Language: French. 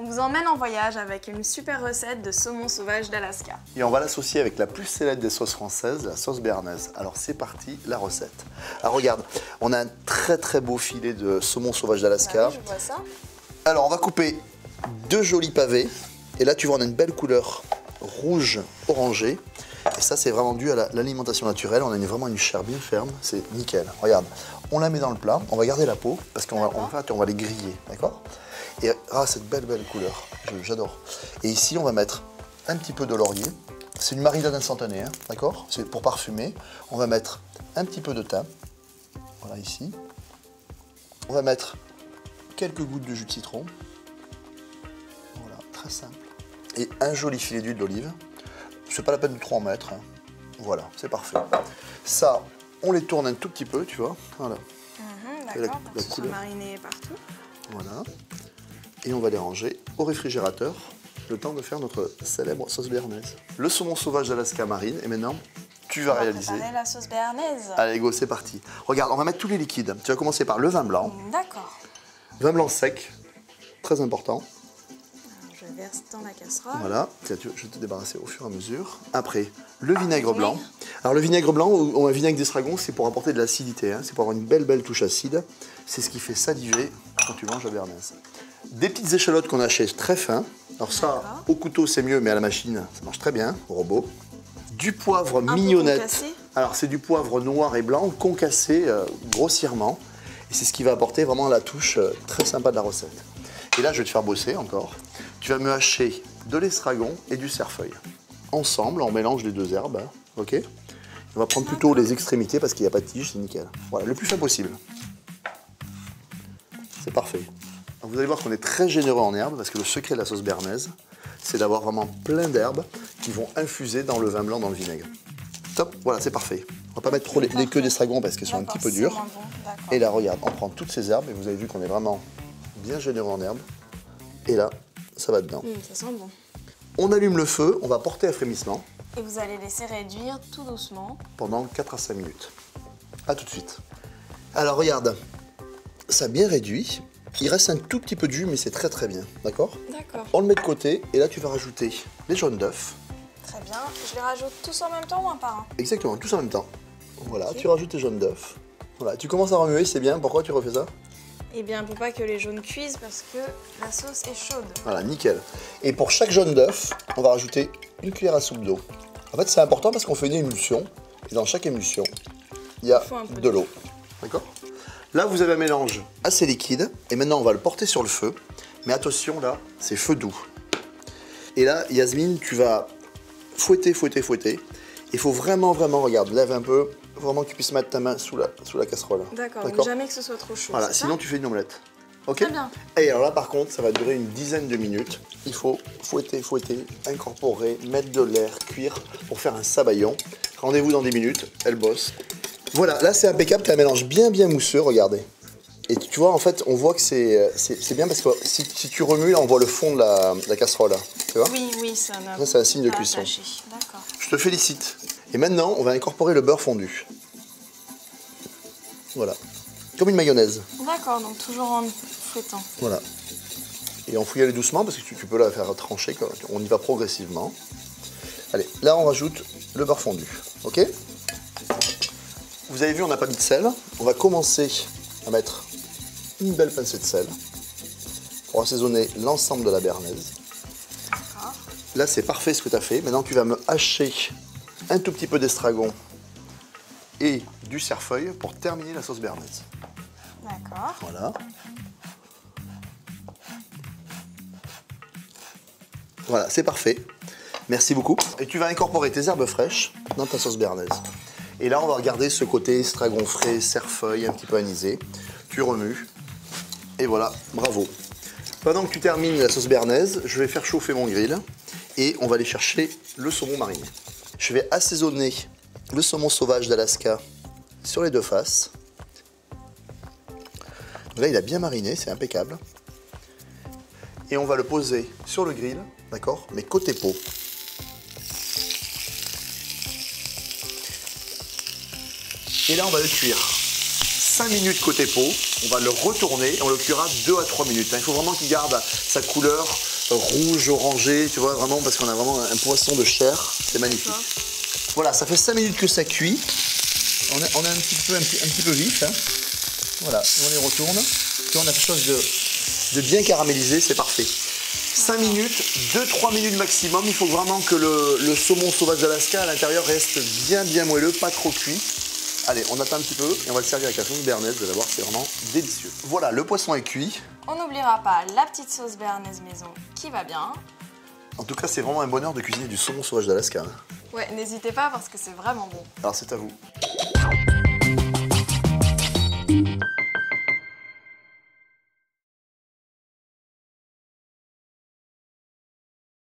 On vous emmène en voyage avec une super recette de saumon sauvage d'Alaska. Et on va l'associer avec la plus célèbre des sauces françaises, la sauce béarnaise. Alors c'est parti, la recette. Alors regarde, on a un très beau filet de saumon sauvage d'Alaska. Bah oui, je vois ça. Alors on va couper 2 jolis pavés. Et là tu vois on a une belle couleur rouge orangé. Et ça c'est vraiment dû à l'alimentation naturelle. On a vraiment une chair bien ferme, c'est nickel. Regarde, on la met dans le plat, on va garder la peau parce qu'on va les griller, d'accord? Et cette belle couleur, j'adore. Et ici, on va mettre un petit peu de laurier. C'est une marinade instantanée, hein, d'accord? C'est pour parfumer. On va mettre un petit peu de thym. Voilà, ici. On va mettre quelques gouttes de jus de citron. Voilà, très simple. Et un joli filet d'huile d'olive. C'est pas la peine de trop en mettre. Hein. Voilà, c'est parfait. Ça, on les tourne un tout petit peu, tu vois. Voilà. D'accord, pour que ce soit mariné partout. Voilà. Et on va les ranger au réfrigérateur, le temps de faire notre célèbre sauce béarnaise. Le saumon sauvage d'Alaska marine, et maintenant, tu vas réaliser. Préparer la sauce béarnaise. Allez, go, c'est parti. Regarde, on va mettre tous les liquides. Tu vas commencer par le vin blanc. D'accord. Vin blanc sec, très important. Alors, je verse dans la casserole. Voilà, tiens, je vais te débarrasser au fur et à mesure. Après, le vinaigre blanc. Alors le vinaigre blanc ou un vinaigre d'estragon, c'est pour apporter de l'acidité, hein. C'est pour avoir une belle touche acide. C'est ce qui fait saliver quand tu manges la béarnaise. Des petites échalotes qu'on achète très fins. Alors ça, au couteau c'est mieux, mais à la machine, ça marche très bien, au robot. Du poivre mignonnette. Alors c'est du poivre noir et blanc concassé grossièrement. Et c'est ce qui va apporter vraiment la touche très sympa de la recette. Et là, je vais te faire bosser encore. Tu vas me hacher de l'estragon et du cerfeuil. Ensemble, on mélange les 2 herbes, hein, ok? On va prendre plutôt les extrémités parce qu'il n'y a pas de tige, c'est nickel. Voilà, le plus fin possible. C'est parfait. Alors vous allez voir qu'on est très généreux en herbes parce que le secret de la sauce béarnaise, c'est d'avoir vraiment plein d'herbes qui vont infuser dans le vin blanc, dans le vinaigre. Top, voilà, c'est parfait. On va pas mettre trop les queues d'estragon parce qu'elles sont un petit peu dures. Bon, et là, regarde, on prend toutes ces herbes et vous avez vu qu'on est vraiment bien généreux en herbes. Et là, ça va dedans. Ça sent bon. On allume le feu, on va porter à frémissement. Et vous allez laisser réduire tout doucement. Pendant 4 à 5 minutes. A tout de suite. Alors regarde, ça a bien réduit. Il reste un tout petit peu de jus, mais c'est très bien, d'accord? D'accord. On le met de côté et là tu vas rajouter les jaunes d'œufs. Très bien. Je les rajoute tous en même temps ou un par un? Exactement, tous en même temps. Voilà, tu rajoutes les jaunes d'œufs. Voilà, tu commences à remuer, c'est bien. Pourquoi tu refais ça? Eh bien, pour pas que les jaunes cuisent parce que la sauce est chaude. Voilà, nickel. Et pour chaque jaune d'œuf, on va rajouter une cuillère à soupe d'eau. En fait, c'est important parce qu'on fait une émulsion. Et dans chaque émulsion, il y a de l'eau. D'accord? Là, vous avez un mélange assez liquide. Et maintenant, on va le porter sur le feu. Mais attention, là, c'est feu doux. Et là, Yasmine, tu vas fouetter. Il faut vraiment, regarde, lève un peu. Il faut vraiment que tu puisses mettre ta main sous la casserole. D'accord, donc jamais que ce soit trop chaud. Voilà, sinon tu fais une omelette. Ok? Très bien. Et alors là, par contre, ça va durer une dizaine de minutes. Il faut fouetter, incorporer, mettre de l'air, cuire pour faire un sabayon. Rendez-vous dans 10 minutes, elle bosse. Voilà, là c'est impeccable, tu as un mélange bien mousseux, regardez. Et tu vois, en fait, on voit que c'est bien parce que si tu remues, là, on voit le fond de la casserole. Tu vois? Oui, ça c'est un signe de cuisson. D'accord. Je te félicite. Et maintenant, on va incorporer le beurre fondu. Voilà. Comme une mayonnaise. D'accord, donc toujours en fouettant. Voilà. Et on faut y aller doucement parce que tu peux la faire trancher. On y va progressivement. Allez, là on rajoute le beurre fondu. Ok? Vous avez vu, on n'a pas mis de sel. On va commencer à mettre une belle pincée de sel pour assaisonner l'ensemble de la béarnaise. D'accord. Là, c'est parfait ce que tu as fait. Maintenant, tu vas me hacher un tout petit peu d'estragon et du cerfeuil pour terminer la sauce béarnaise. D'accord. Voilà. Voilà, c'est parfait. Merci beaucoup. Et tu vas incorporer tes herbes fraîches dans ta sauce béarnaise. Et là, on va regarder ce côté estragon frais, cerfeuil, un petit peu anisé. Tu remues. Et voilà, bravo. Pendant que tu termines la sauce béarnaise, je vais faire chauffer mon grill et on va aller chercher le saumon mariné. Je vais assaisonner le saumon sauvage d'Alaska sur les 2 faces. Là, il a bien mariné, c'est impeccable. Et on va le poser sur le grill, d'accord? Mais côté peau. Et là, on va le cuire 5 minutes côté peau. On va le retourner et on le cuira 2 à 3 minutes. Il faut vraiment qu'il garde sa couleur rouge, orangé, tu vois, vraiment, parce qu'on a vraiment un poisson de chair. C'est magnifique. Voilà, ça fait 5 minutes que ça cuit. On est un petit peu vif. Hein. Voilà, on les retourne. Puis on a quelque chose de bien caramélisé, c'est parfait. 5 minutes, 2-3 minutes maximum. Il faut vraiment que le saumon sauvage d'Alaska à l'intérieur reste bien moelleux, pas trop cuit. Allez, on attend un petit peu et on va le servir avec la sauce béarnaise. Vous allez voir, c'est vraiment délicieux. Voilà, le poisson est cuit. On n'oubliera pas la petite sauce béarnaise maison qui va bien. En tout cas, c'est vraiment un bonheur de cuisiner du saumon sauvage d'Alaska. Ouais, n'hésitez pas parce que c'est vraiment bon. Alors c'est à vous.